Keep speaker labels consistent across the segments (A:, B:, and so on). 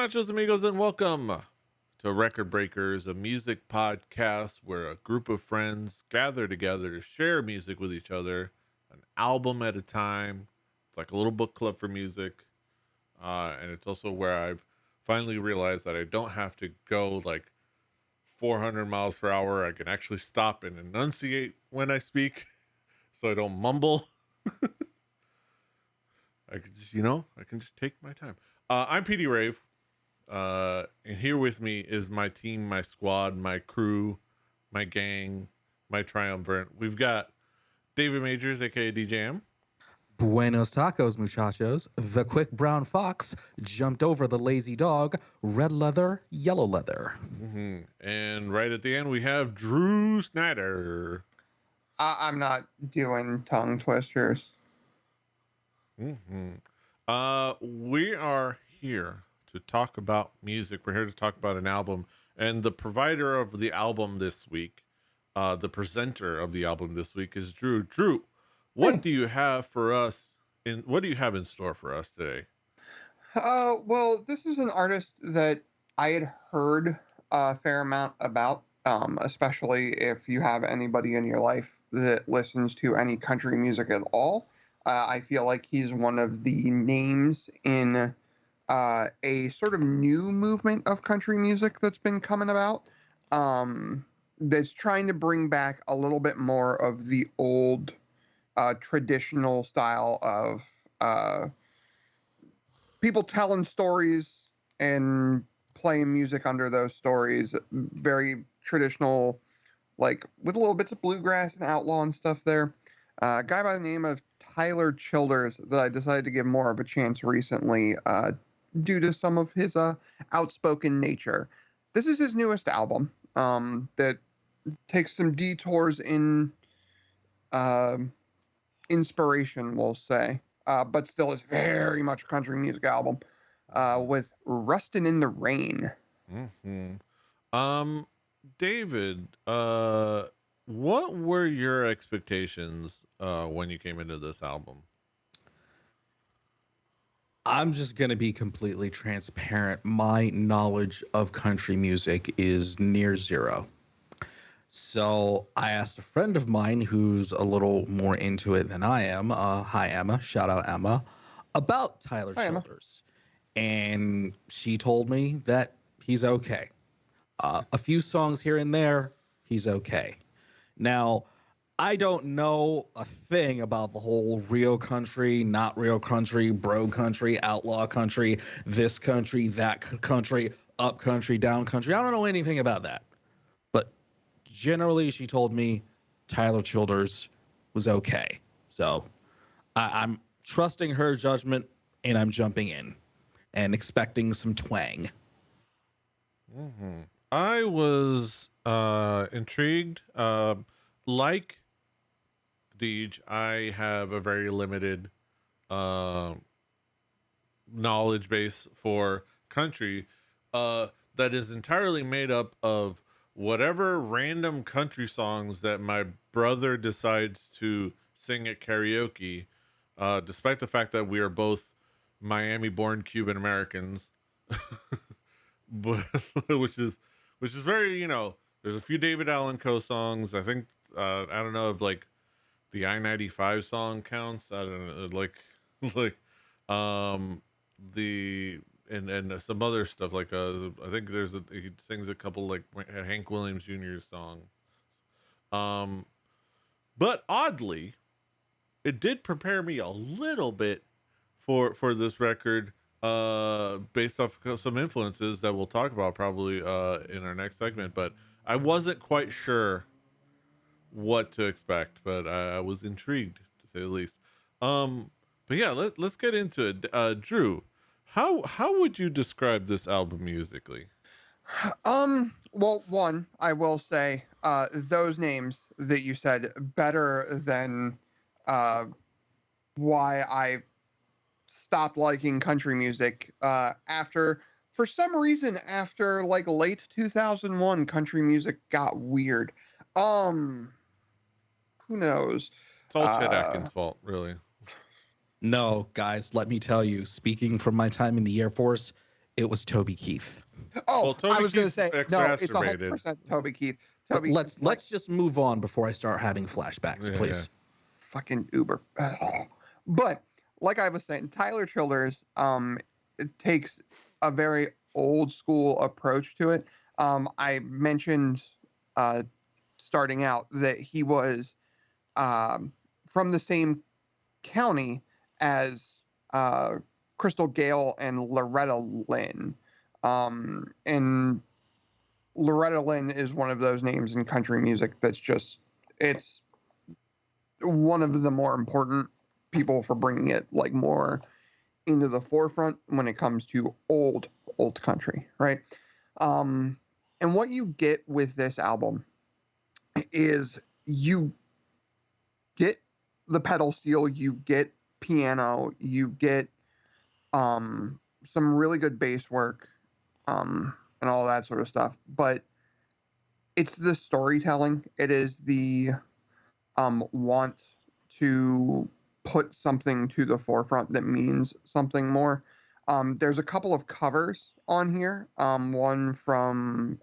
A: nachos, amigos, and welcome to Record Breakers, a music podcast where a group of friends gather together to share music with each other, an album at a time. It's like a little book club for music, and it's also where I've finally realized that I don't have to go like 400 miles per hour. I can actually stop and enunciate when I speak, so I don't mumble. I can just, I can just take my time. I'm PD Rave. And here with me is my team, my squad, my crew, my gang, my triumvirate. We've got David Majors, aka DJM.
B: Buenos tacos, muchachos. The quick brown fox jumped over the lazy dog. Red leather, yellow leather.
A: And right at the end, we have Drew Snyder.
C: I'm not doing tongue twisters.
A: We are here to talk about music. We're here to talk about an album. And the provider of the album this week, the presenter of the album this week is Drew. Drew, what do you have for us? What do you have in store for us today?
C: Well, this is an artist that I had heard a fair amount about, especially if you have anybody in your life that listens to any country music at all. I feel like he's one of the names in a sort of new movement of country music that's been coming about, that's trying to bring back a little bit more of the old traditional style of people telling stories and playing music under those stories. Very traditional, like with a little bits of bluegrass and outlaw and stuff there. A guy by the name of Tyler Childers that I decided to give more of a chance recently, due to some of his outspoken nature. This is his newest album, that takes some detours in inspiration, we'll say, but still is very much a country music album, with Rustin In The Rain.
A: David, what were your expectations when you came into this album?
B: I'm just going to be completely transparent. My knowledge of country music is near zero. So I asked a friend of mine who's a little more into it than I am. Hi, Emma. Shout out, Emma. About Tyler
C: Hi, Emma.
B: Childers. And she told me that he's okay. A few songs here and there, he's okay. Now, I don't know a thing about the whole real country, not real country, bro country, outlaw country, this country, that country, up country, down country. I don't know anything about that. But generally, she told me Tyler Childers was okay. So I'm trusting her judgment, and I'm jumping in and expecting some twang.
A: I was intrigued. Like Deej, I have a very limited knowledge base for country that is entirely made up of whatever random country songs that my brother decides to sing at karaoke, despite the fact that we are both Miami-born Cuban Americans, but which is very, there's a few David Allan Coe songs. I think I don't know if like the I-95 song counts. I don't know, like the and some other stuff like I think he sings a couple like Hank Williams Jr. songs. But oddly, it did prepare me a little bit for this record, based off some influences that we'll talk about probably in our next segment. But I wasn't quite sure what to expect, but I was intrigued to say the least. But yeah, let's get into it. Drew, how would you describe this album musically?
C: Well, one, I will say, those names that you said better than why I stopped liking country music for some reason after like late 2001 country music got weird. Who knows?
A: It's all Chet Atkins' fault, really.
B: No, guys, let me tell you, speaking from my time in the Air Force, it was Toby Keith.
C: Oh,
A: Well, Toby
C: I was going to
A: Keith's
C: say no. It's
A: exacerbated.
C: 100% Toby Keith.
B: But
C: Toby,
B: let's just move on before I start having flashbacks,
A: Yeah,
B: please.
C: fucking Uber. But like I was saying, Tyler Childers it takes a very old school approach to it. I mentioned uh, starting out that he was from the same county as uh, Crystal Gale and Loretta Lynn. And Loretta Lynn is one of those names in country music that's just, it's one of the more important people for bringing it like more into the forefront when it comes to old country, right? Um, and what you get with this album is you get the pedal steel, you get piano, you get some really good bass work, and all that sort of stuff. But it's the storytelling. It is the want to put something to the forefront that means something more. There's a couple of covers on here. One from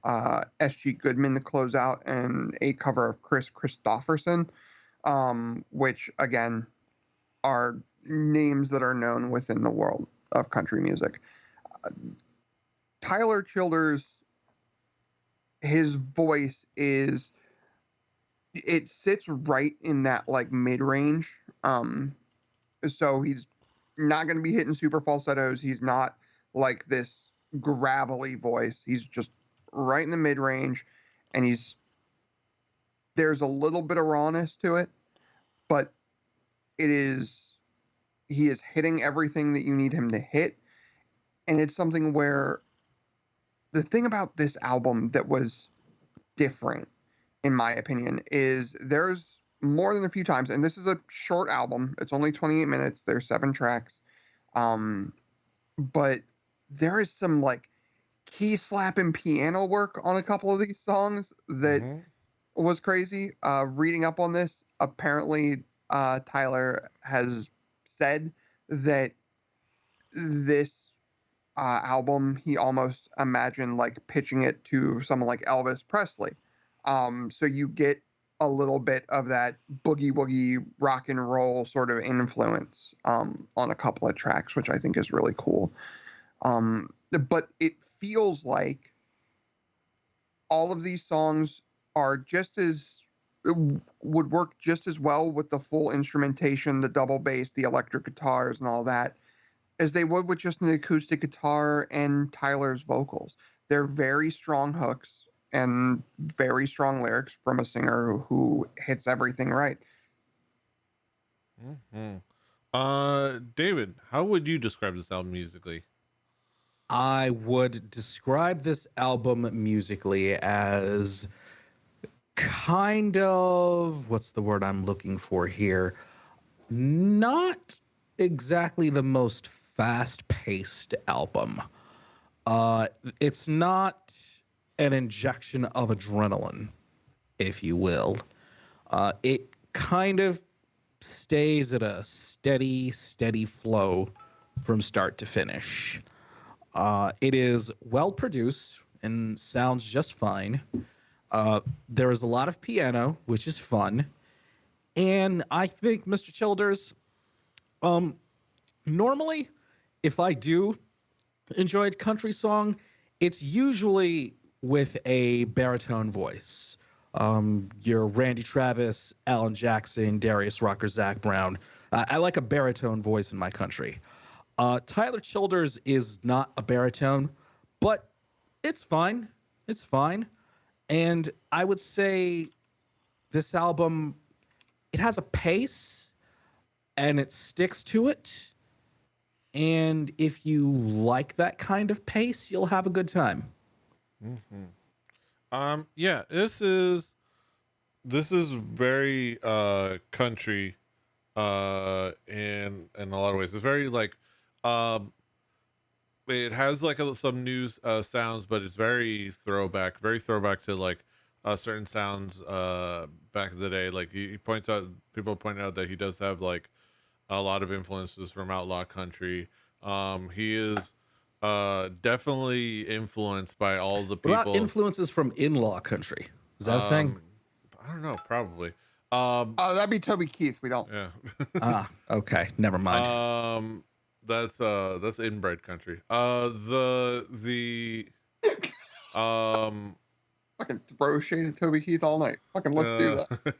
C: S.G. Goodman to close out, and a cover of Chris Christopherson, which again are names that are known within the world of country music. Tyler Childers, his voice is, it sits right in that like mid range. So he's not going to be hitting super falsettos. He's not like this gravelly voice. He's just right in the mid range, and there's a little bit of rawness to it, but he is hitting everything that you need him to hit. And it's something where the thing about this album that was different, in my opinion, is there's more than a few times, and this is a short album. It's only 28 minutes. There's 7 tracks. But there is some like key slapping piano work on a couple of these songs that was crazy. Reading up on this, apparently Tyler has said that this album he almost imagined like pitching it to someone like Elvis Presley. So you get a little bit of that boogie woogie rock and roll sort of influence on a couple of tracks, which I think is really cool. But it feels like all of these songs are just as would work just as well with the full instrumentation, the double bass, the electric guitars, and all that, as they would with just an acoustic guitar and Tyler's vocals. They're very strong hooks and very strong lyrics from a singer who hits everything right.
A: David, how would you describe this album musically?
B: I would describe this album musically as kind of, what's the word I'm looking for here? Not exactly the most fast-paced album. It's not an injection of adrenaline, if you will. It kind of stays at a steady flow from start to finish. It is well produced and sounds just fine. There is a lot of piano, which is fun. And I think Mr. Childers, normally, if I do enjoy a country song, it's usually with a baritone voice. Your Randy Travis, Alan Jackson, Darius Rucker, Zach Brown. I like a baritone voice in my country. Tyler Childers is not a baritone, but it's fine. It's fine. And I would say this album, it has a pace and it sticks to it. And if you like that kind of pace, you'll have a good time.
A: Yeah, this is very country in a lot of ways. It's very like um it has like some new sounds, but it's very throwback to like certain sounds back in the day. Like he points out, people point out that he does have like a lot of influences from outlaw country. He is Definitely influenced by all the
B: What about
A: people.
B: influences from in-law country? Is that a thing?
A: Um, I don't know, probably. Um,
C: That'd be Toby Keith. We don't.
A: yeah.
B: Ah, okay, never mind.
A: um, that's inbred country. The um
C: Fucking throw shade at Toby Keith all night. Fucking let's do
A: uh
C: that.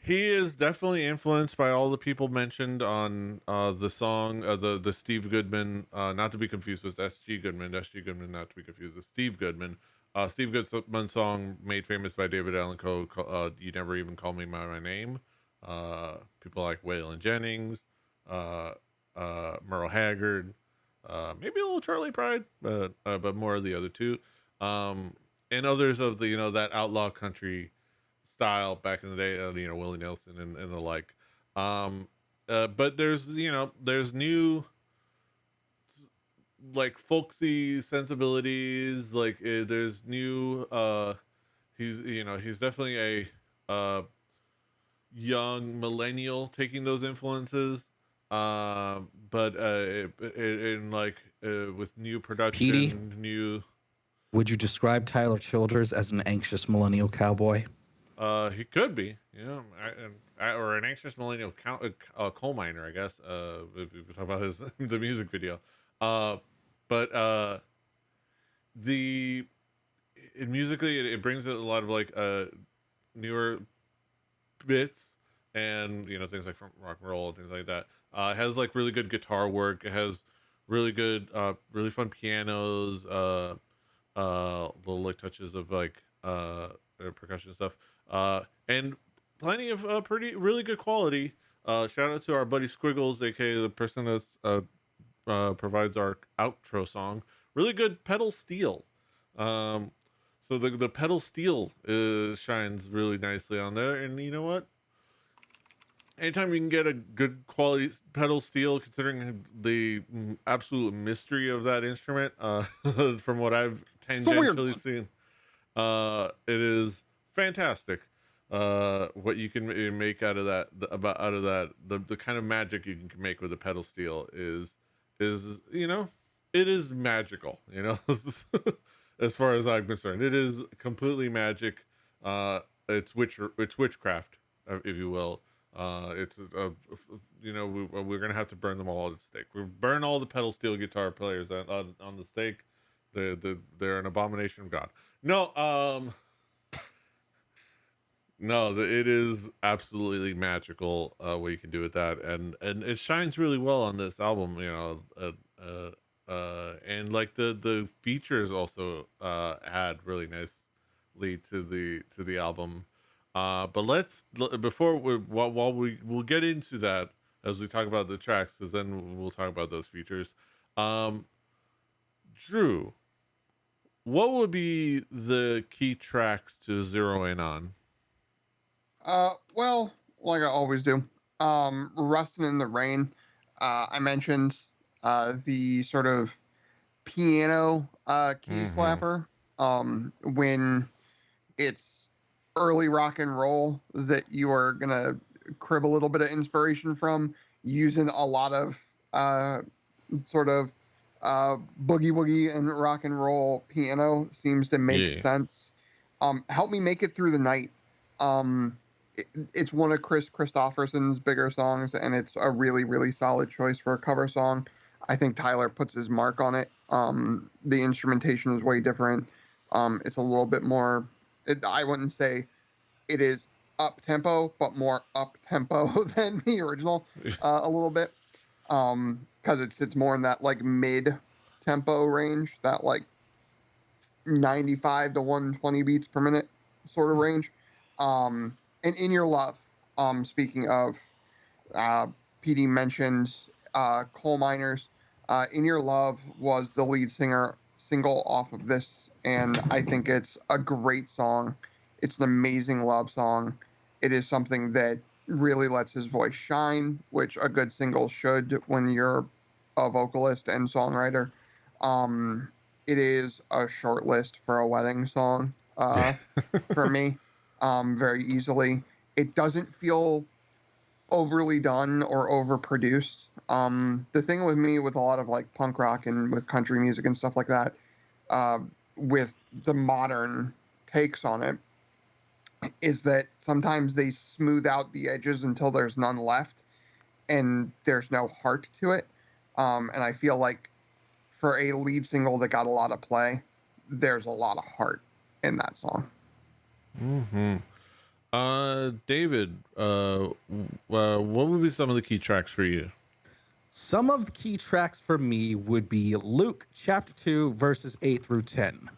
A: he is definitely influenced by all the people mentioned on the song, the Steve Goodman, not to be confused with SG Goodman, not to be confused with Steve Goodman. Steve Goodman song made famous by David Allan Coe, "You Never Even Call Me by My Name." People like Waylon Jennings, uh, Merle Haggard, maybe a little Charlie Pride, but more of the other two, and others of the that outlaw country style back in the day, Willie Nelson and the like. Um, but there's new like folksy sensibilities. Like there's new. He's definitely a young millennial taking those influences. But in like with new
B: Petey,
A: production, new.
B: would you describe Tyler Childers as an anxious millennial cowboy?
A: He could be, or an anxious millennial coal miner, I guess. If you talk about his the music video, uh, but the musically it brings a lot of like newer bits and things like from rock and roll and things like that. It has like really good guitar work. It has really good, really fun pianos. Little like touches of like percussion stuff, and plenty of pretty really good quality. Shout out to our buddy Squiggles, aka the person that provides our outro song. Really good pedal steel. Um, so the pedal steel shines really nicely on there, and you know what? Anytime you can get a good quality pedal steel, considering the absolute mystery of that instrument, from what I've
C: It's a weird
A: tangentially
C: one.
A: seen, it is fantastic. What you can make out of that, the kind of magic you can make with a pedal steel is it is magical. As far as I'm concerned, it is completely magic. It's witchcraft, if you will. It's we're gonna have to burn them all at the stake. We burn all the pedal steel guitar players on the stake. They're an abomination of God. No, no, it is absolutely magical what you can do with that, and it shines really well on this album. And like the features also add really nicely to the album. But before while we'll get into that as we talk about the tracks, because then we'll talk about those features. Um, Drew, what would be the key tracks to zero in on?
C: Well, like I always do. Rustin' in the Rain. I mentioned the sort of piano key
A: Mm-hmm.
C: slapper. When it's early rock and roll that you are gonna crib a little bit of inspiration from, using a lot of uh, sort of boogie woogie and rock and roll piano seems to make
A: Yeah.
C: sense. Help Me Make It Through the Night. Um, it's one of Chris Christopherson's bigger songs, and it's a really, really solid choice for a cover song. I think Tyler puts his mark on it. The instrumentation is way different. It's a little bit more. I wouldn't say it is up tempo, but more up tempo than the original, a little bit. Because it's more in that like mid tempo range, that like 95 to 120 beats per minute sort of range. And In Your Love, speaking of, uh, PD mentioned coal miners. In Your Love was the lead single off of this, and I think it's a great song. It's an amazing love song. It is something that really lets his voice shine, which a good single should when you're a vocalist and songwriter. Um, it is a short list for a wedding song for me, very easily. It doesn't feel overly done or overproduced. The thing with me with a lot of like punk rock and with country music and stuff like that, uh, with the modern takes on it, is that sometimes they smooth out the edges until there's none left and there's no heart to it. And I feel like for a lead single that got a lot of play, there's a lot of heart in that song.
A: Mm-hmm. David, what would be some of the key tracks for you?
B: Some of the key tracks for me would be Luke chapter 2, verses 8 through 10.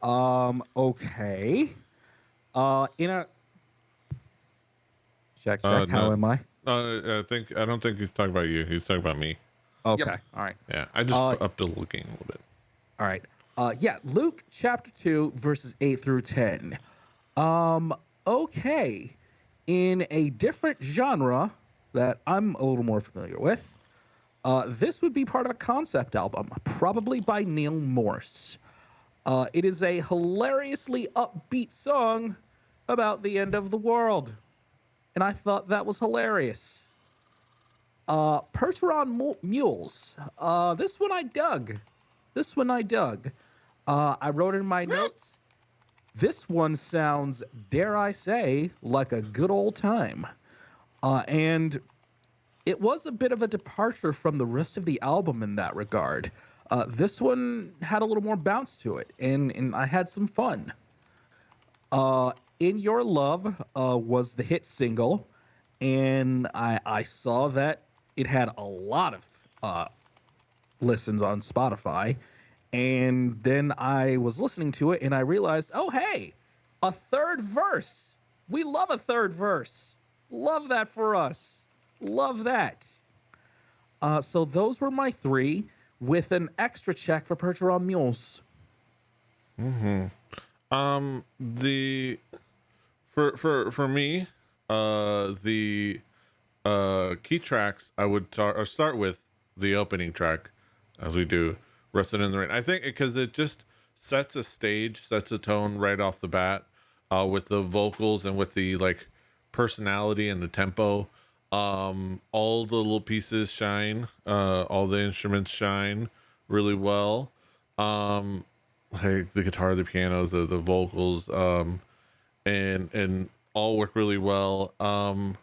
B: Okay. In a check, how
A: No,
B: am I?
A: I don't think he's talking about you. He's talking about me.
B: Okay.
C: Yep.
B: All right.
A: Yeah, I just upped the looking a little bit.
B: All right. Yeah, Luke chapter 2, verses 8 through 10. Okay. In a different genre that I'm a little more familiar with, this would be part of a concept album, probably by Neil Morse. It is a hilariously upbeat song about the end of the world. And I thought that was hilarious. Percheron Mules. This one I dug. I wrote in my notes, this one sounds, dare I say, like a good old time. And it was a bit of a departure from the rest of the album in that regard. This one had a little more bounce to it, and I had some fun. In Your Love was the hit single, and I saw that it had a lot of listens on Spotify. And then I was listening to it, and I realized, oh, hey, a third verse. We love a third verse. Love that for us. Love that. So those were my three, with an extra check for Percheron Mules.
A: Mm-hmm. The for me, the key tracks I would start with the opening track, as we do Rustin In The Rain. I think because it just sets a stage, sets a tone right off the bat, with the vocals and with the like personality and the tempo. All the little pieces shine, all the instruments shine really well. Like the guitar, the pianos, the vocals, and all work really well. Of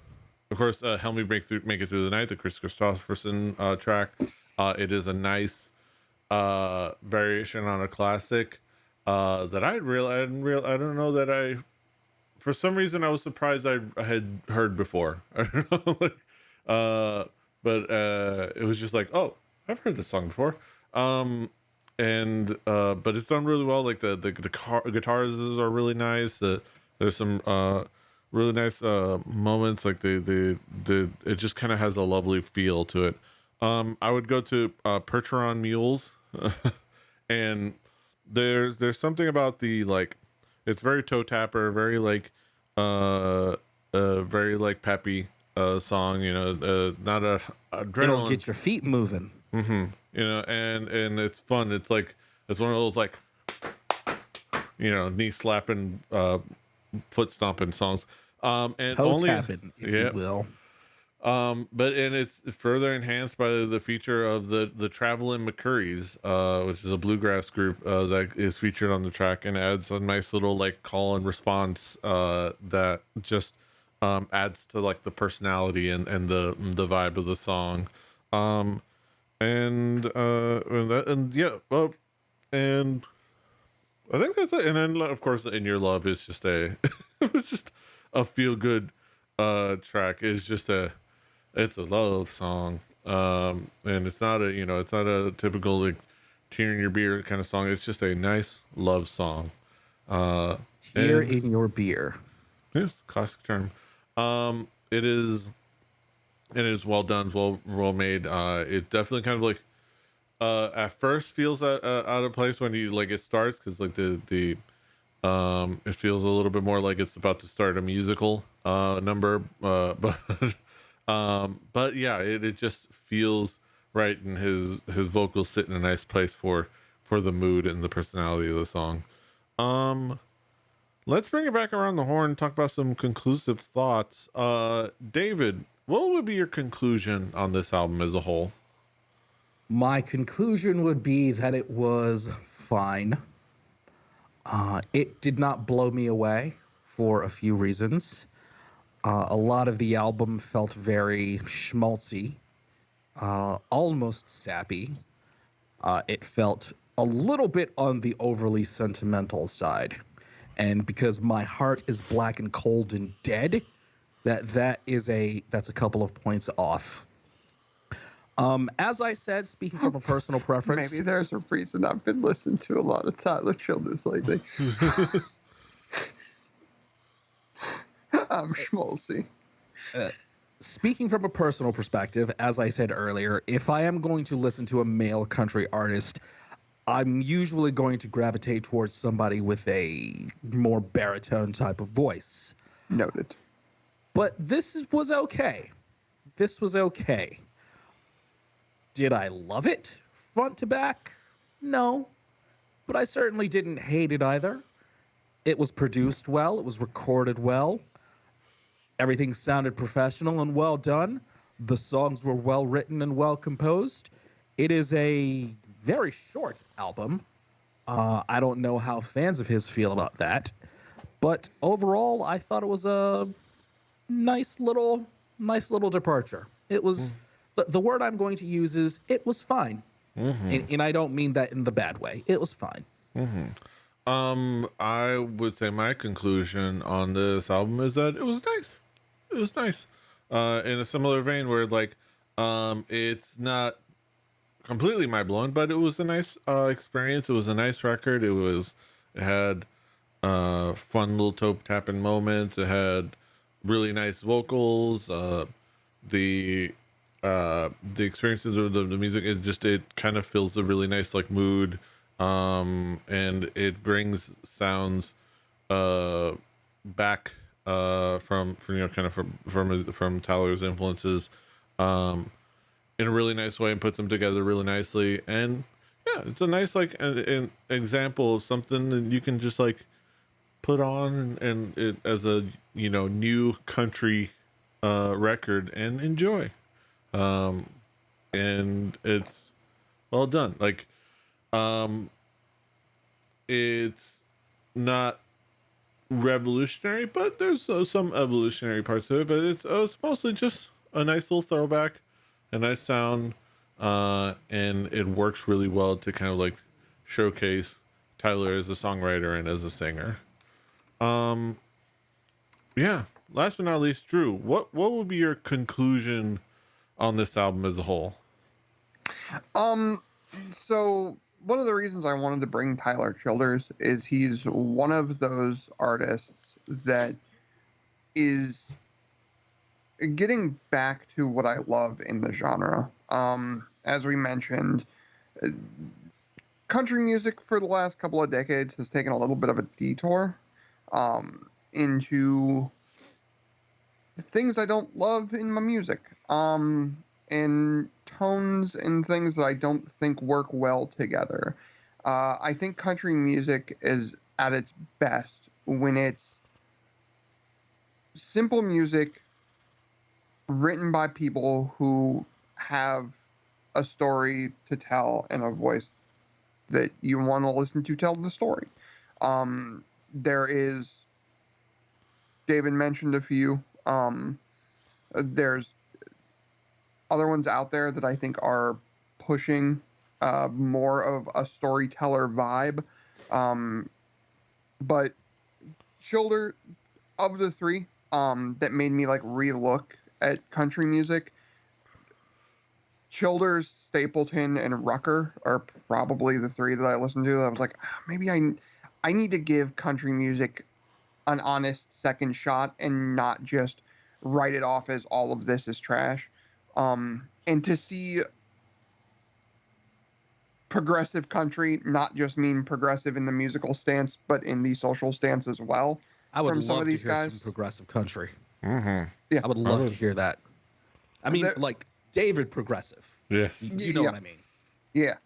A: course, "Help Me Make It Through the Night," the Chris Christopherson track. It is a nice variation on a classic that I don't know that for some reason I was surprised I had heard before. I don't know, like, but it was just like, oh, I've heard this song before. And but it's done really well. Like the guitars are really nice. There's some really nice moments. Like the it just kind of has a lovely feel to it. I would go to Percheron Mules, and there's something about the like, it's very toe tapper, very like very like peppy song. You know, not a adrenaline.
B: It'll get your feet moving.
A: Mm-hmm. You know, and it's fun. It's like it's one of those like, you know, knee slapping, foot stomping songs. And
B: Toe
A: only
B: tapping, if you will.
A: But and it's further enhanced by the feature of the Travelin' McCurries, which is a bluegrass group that is featured on the track, and adds a nice little like call and response that just adds to like the personality and the vibe of the song. And I think that's it. And then of course, "In Your Love" is just it was just a feel good track. It's a love song. And it's not a typical like tear in your beer kind of song. It's just a nice love song.
B: Tear in your beer.
A: Yes, classic term. It is well done, well made. It definitely kind of like at first feels out of place when you like it starts, because like the it feels a little bit more like it's about to start a musical number, but yeah, it just feels right, and his vocals sit in a nice place for the mood and the personality of the song. Let's bring it back around the horn and talk about some conclusive thoughts. David, what would be your conclusion on this album as a whole?
B: My conclusion would be that it was fine. It did not blow me away for a few reasons. A lot of the album felt very schmaltzy, almost sappy. It felt a little bit on the overly sentimental side. And because my heart is black and cold and dead, that's a couple of points off. As I said, speaking from a personal preference,
C: Maybe there's a reason I've been listening to a lot of Tyler Childers lately. I'm schmaltzy.
B: speaking from a personal perspective, as I said earlier, if I am going to listen to a male country artist, I'm usually going to gravitate towards somebody with a more baritone type of voice.
C: Noted.
B: But was okay. This was okay. Did I love it front to back? No. But I certainly didn't hate it either. It was produced well. It was recorded well. Everything sounded professional and well done. The songs were well written and well composed. It is a very short album. I don't know how fans of his feel about that. But overall, I thought it was a nice little departure. It was the word I'm going to use is it was fine. And I don't mean that in the bad way. It was fine.
A: I would say my conclusion on this album is that it was nice. It was nice. In a similar vein where like it's not completely mind blowing, but it was a nice experience. It was a nice record. It had fun little toe tapping moments. It had really nice vocals. The experiences of the music, it kind of fills a really nice like mood, and it brings sounds back from kind of from Tyler's influences in a really nice way, and puts them together really nicely. And yeah, it's a nice like an example of something that you can just like put on and it as a new country record and enjoy. And it's well done. Like it's not revolutionary, but there's some evolutionary parts to it, but it's mostly just a nice little throwback, a nice sound, and it works really well to kind of like showcase Tyler as a songwriter and as a singer. Yeah, last but not least, Drew, what would be your conclusion on this album as a whole?
C: So one of the reasons I wanted to bring Tyler Childers is he's one of those artists that is getting back to what I love in the genre. As we mentioned, country music for the last couple of decades has taken a little bit of a detour into things I don't love in my music. And tones and things that I don't think work well together. I think country music is at its best when it's simple music written by people who have a story to tell and a voice that you want to listen to tell the story. There is, David mentioned a few. There's other ones out there that I think are pushing more of a storyteller vibe. But Childer, of the three, that made me like relook at country music, Childers, Stapleton, and Rucker are probably the three that I listened to. I was like, maybe I need to give country music an honest second shot and not just write it off as all of this is trash. And to see progressive country not just mean progressive in the musical stance, but in the social stance as well.
B: I would
C: from some
B: love
C: of
B: to
C: these
B: hear
C: guys.
B: some progressive country.
A: Mm-hmm.
C: Yeah,
B: I would love to hear that. I mean, like David progressive.
A: Yes.
B: You know what I mean.
C: Yeah.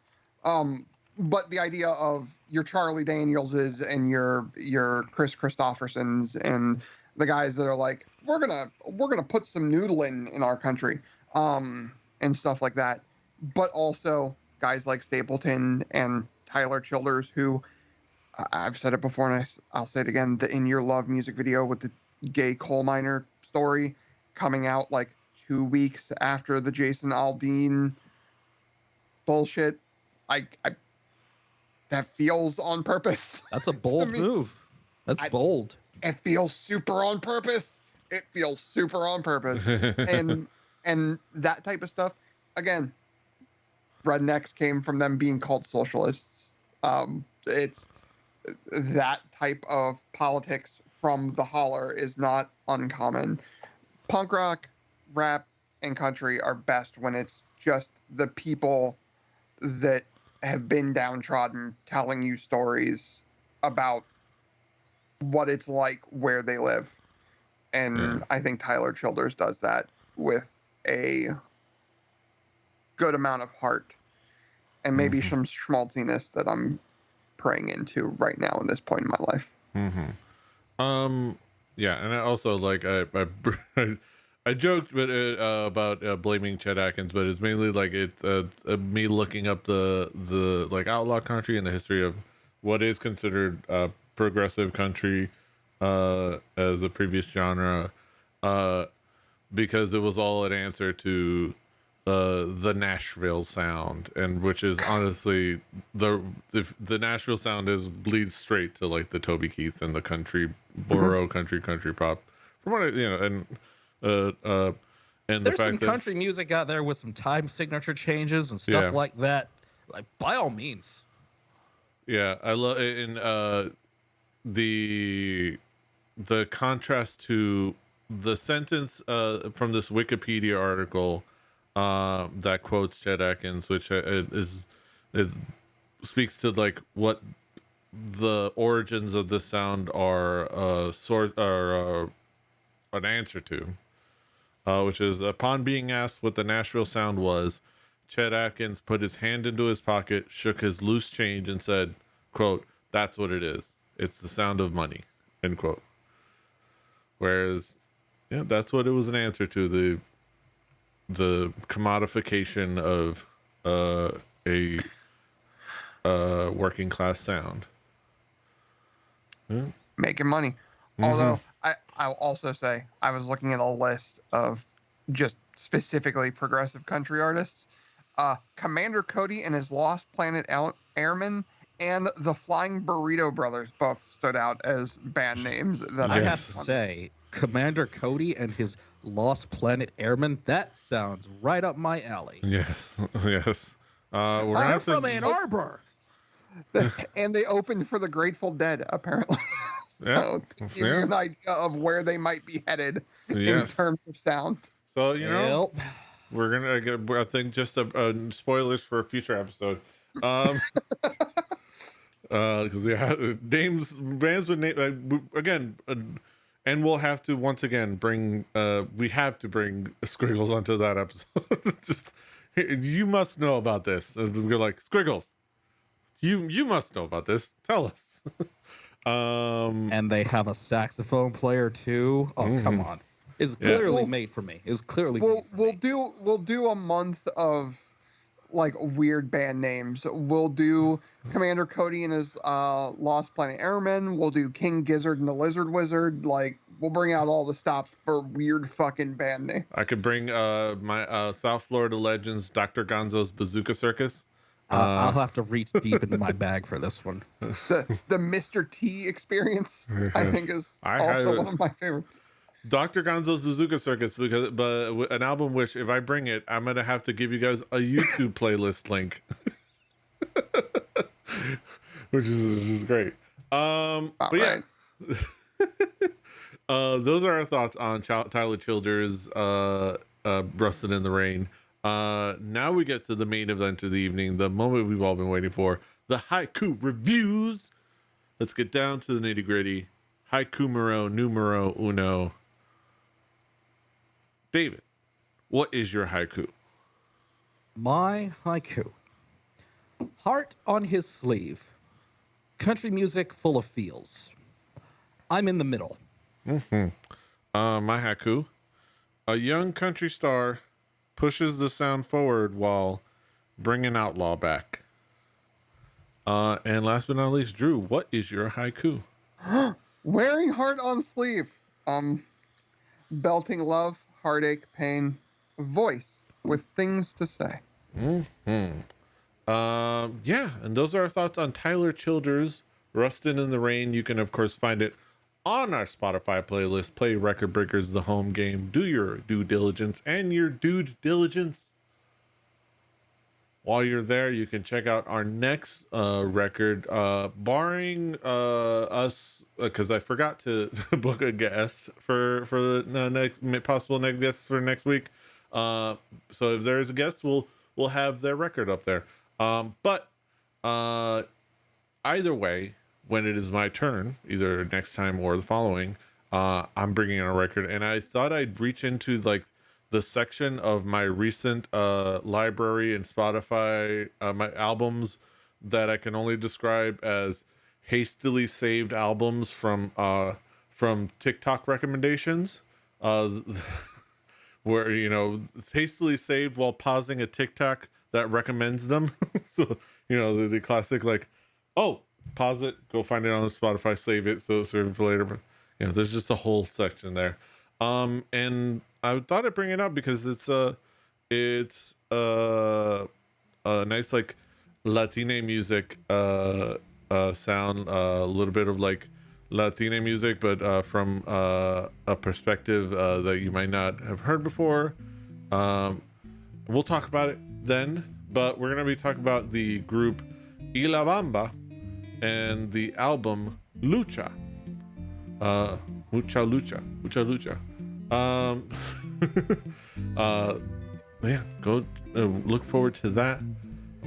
C: But the idea of your Charlie Danielses and your Chris Christophersons and the guys that are like, we're gonna put some noodling in our country, and stuff like that. But also guys like Stapleton and Tyler Childers, who I've said it before and I'll say it again: the "In Your Love" music video with the gay coal miner story coming out like 2 weeks after the Jason Aldean bullshit. I that feels on purpose.
B: That's a bold move. That's bold.
C: It feels super on purpose. It feels super on purpose. and that type of stuff, again, rednecks came from them being called socialists. It's that type of politics from the holler is not uncommon. Punk rock, rap, and country are best when it's just the people that have been downtrodden telling you stories about what it's like where they live. And I think Tyler Childers does that with a good amount of heart and maybe some schmaltziness that I'm praying into right now in this point in my life.
A: Yeah, and I also like I joked about blaming Chet Atkins, but it's mainly like it's me looking up the like outlaw country and the history of what is considered progressive country as a previous genre, because it was all an answer to the Nashville sound, and which is honestly the Nashville sound leads straight to like the Toby Keith and the country borough country pop from what and
B: there's some country music out there with some time signature changes and stuff like that. Like, by all means.
A: Yeah, I love in the contrast to the sentence from this Wikipedia article that quotes Chet Atkins, which speaks to like what the origins of the sound are an answer to, which is, upon being asked what the Nashville sound was, Chet Atkins put his hand into his pocket, shook his loose change, and said, quote, "That's what it is. It's the sound of money," end quote. Whereas, that's what it was an answer to, the commodification of a working class sound.
C: Making money. Although I'll also say I was looking at a list of just specifically progressive country artists. Commander Cody and his Lost Planet Airmen and the Flying Burrito Brothers both stood out as band names that
B: I have to say, Commander Cody and his Lost Planet Airmen, that sounds right up my alley.
A: Yes.
B: I'm from Ann Arbor.
C: And they opened for the Grateful Dead, apparently. So to give you an idea of where they might be headed in terms of sound.
A: So, we're going to get, I think, just spoilers for a future episode. Because names, bands with name, again, and we'll have to once again bring Squiggles onto that episode. Just, you must know about this. And we're like, Squiggles, you must know about this. Tell us.
B: And they have a saxophone player too. Oh, come on. It's clearly made for me. It's clearly
C: we'll do a month of like weird band names. We'll do Commander Cody and his Lost Planet Airmen. We'll do King Gizzard and the Lizard Wizard. Like, we'll bring out all the stops for weird fucking band names.
A: I could bring my South Florida legends, Dr. Gonzo's Bazooka Circus.
B: I'll have to reach deep into my bag for this one.
C: The Mr. T experience, I think, is also one of my favorites.
A: Dr. Gonzo's Bazooka Circus, but an album which, if I bring it, I'm gonna have to give you guys a YouTube playlist link, which is great. Those are our thoughts on Tyler Childers' "Rustin In The Rain." Now we get to the main event of the evening, the moment we've all been waiting for, the Haiku Reviews. Let's get down to the nitty gritty. Haiku numero uno. David, what is your haiku?
B: My haiku. Heart on his sleeve. Country music full of feels. I'm in the middle.
A: My haiku: a young country star pushes the sound forward while bringing outlaw back. And last but not least, Drew, what is your haiku?
C: Wearing heart on sleeve. Belting love, heartache, pain, voice with things to say.
A: Yeah, and those are our thoughts on Tyler Childers' Rustin' in the Rain. You can, of course, find it on our Spotify playlist. Play Record Breakers, the home game. Do your due diligence and your due diligence. While you're there, you can check out our next record, barring us, because I forgot to book a guest for the next possible next guest for next week. So if there is a guest, we'll have their record up there. But either way, when it is my turn, either next time or the following, I'm bringing in a record, and I thought I'd reach into like the section of my recent library and Spotify, my albums that I can only describe as hastily saved albums from TikTok recommendations, where it's hastily saved while pausing a TikTok that recommends them. So the classic, like, oh, pause it, go find it on Spotify, save it, so save it for later. But there's just a whole section there. And I thought I'd bring it up because it's a nice like Latine music sound, a little bit of like Latine music, but from a perspective that you might not have heard before. We'll talk about it then, but we're gonna be talking about the group Y La Bamba and the album Lucha. Mucha lucha. Yeah, go look forward to that.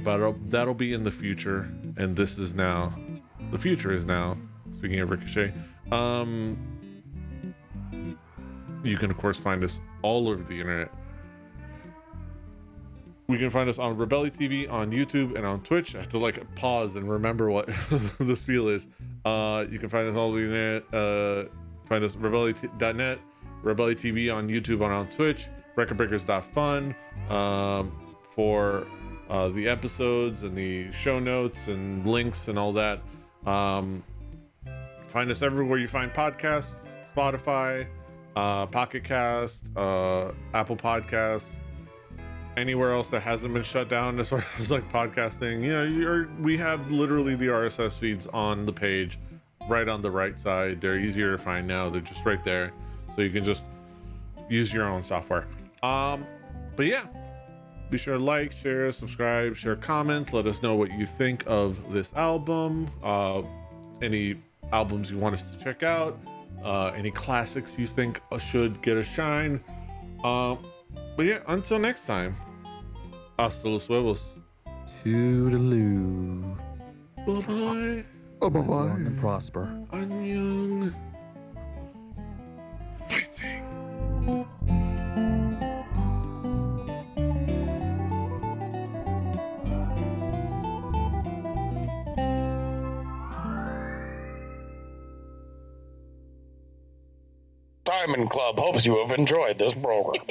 A: That'll be in the future, and this is now. The future is now. Speaking of Ricochet, you can of course find us all over the internet. We can find us on Rebelli TV, on YouTube, and on Twitch. I have to like pause and remember what the spiel is. You can find us all over the internet. Find us rebelli.net, Rebelli TV on YouTube and on Twitch, recordbreakers.fun for the episodes and the show notes and links and all that. Find us everywhere you find podcasts: Spotify, Pocket Cast, Apple Podcasts, anywhere else that hasn't been shut down as far as like podcasting. We have literally the RSS feeds on the page, right on the right side. They're easier to find now. They're just right there, so you can just use your own software. But yeah, be sure to like, share, subscribe, share comments. Let us know what you think of this album. Any albums you want us to check out. Any classics you think should get a shine. But yeah, until next time, hasta los huevos.
B: Toodaloo.
A: Bye-bye.
C: Oh, bye
B: Long and
C: bye.
B: prosper.
A: Annyeong. Fighting.
D: Diamond Club hopes you have enjoyed this program.